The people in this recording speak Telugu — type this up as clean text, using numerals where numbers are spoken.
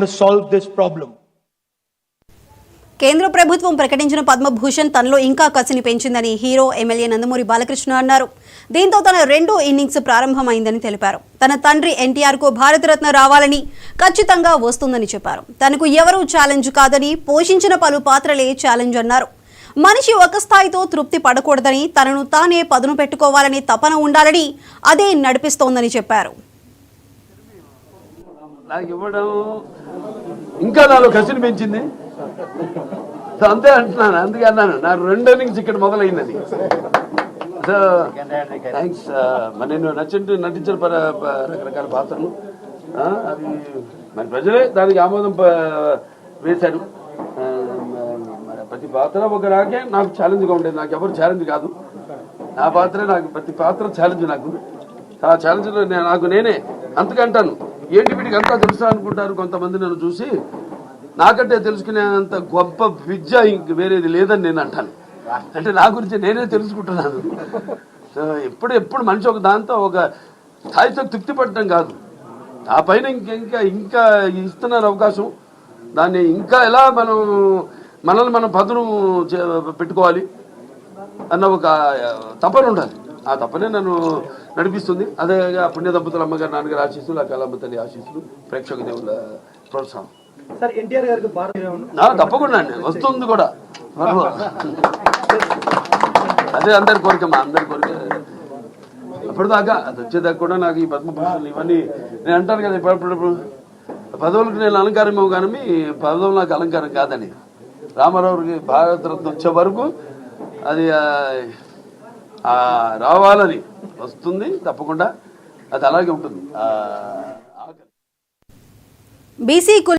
to solve this problem. కేంద్ర ప్రభుత్వం ప్రకటించిన పద్మభూషణ్ తనలో ఇంకా కసిని పెంచిందని హీరో ఎమ్మెల్యే నందమూరి బాలకృష్ణ అన్నారు. దీంతో తన రెండో ఇన్నింగ్స్ ప్రారంభమైందని తెలిపారు. తన తండ్రి ఎన్టీఆర్కు భారతరత్న రావాలని ఖచ్చితంగా వస్తుందని చెప్పారు. తనకు ఎవరూ ఛాలెంజ్ కాదని, పోషించిన పలు పాత్రలే ఛాలెంజ్ అన్నారు. మనిషి ఒక స్థాయితో తృప్తి పడకూడదని, తనను తానే పదును పెట్టుకోవాలని తపన ఉండాలని అదే నడిపిస్తోందని చెప్పారు. నాకు ఇవ్వడం ఇంకా నాలో కసిని పెంచింది, అంతే అంటున్నాను. అందుకే అన్నాను నా రెండో ఇన్నింగ్స్ ఇక్కడ మొదలైందని. So thanks. నేను నటించిన రకరకాల పాత్రలు అవి మరి ప్రజలే దానికి ఆమోదం వేశారు. మరి ప్రతి పాత్ర ఒక రాకే నాకు ఛాలెంజ్గా ఉండేది. నాకు ఎవరు ఛాలెంజ్ కాదు, నా పాత్రే నాకు. ప్రతి పాత్ర ఛాలెంజ్ నాకు. ఆ ఛాలెంజ్లో నాకు నేనే అంతకంటాను. ఏంటి వీటికి అంతా తెలుసా అనుకుంటారు కొంతమంది. నన్ను చూసి నాకంటే తెలుసుకునేంత గొప్ప విద్య ఇంక వేరేది లేదని నేను అంటాను. అంటే నా గురించి నేనే తెలుసుకుంటున్నాను. సో ఎప్పుడు మనిషి ఒక దాంతో ఒక స్థాయితో తృప్తి పడటం కాదు, ఆ పైన ఇంకా ఇస్తున్నారు అవకాశం. దాన్ని ఇంకా ఎలా మనల్ని మనం పదును పెట్టుకోవాలి అన్న ఒక తపన ఉండాలి. ఆ తపనే నన్ను నడిపిస్తుంది. అదే పుణ్య దంపతుల అమ్మగారు, నాన్నగారు ఆశీస్సులు, ఆ కళమ్మ తల్లి ఆశీస్సులు, ప్రేక్షక దేవుల ప్రోత్సాహం. తప్పకుండా అండి, వస్తుంది కూడా. అదే అందరి కోరిక, మా అందరి కోరిక. అప్పటిదాకా అది వచ్చేదాకా కూడా నాకు ఈ పద్మభూషణ్ ఇవన్నీ నేను అంటాను కదా, ఇప్పుడు పదవులకు నేను అలంకారం కానీ పదవులు నాకు అలంకారం కాదని. రామారావుకి భారతరత్న వచ్చే వరకు అది రావాలని వస్తుంది తప్పకుండా. అది అలాగే ఉంటుంది. బీసీ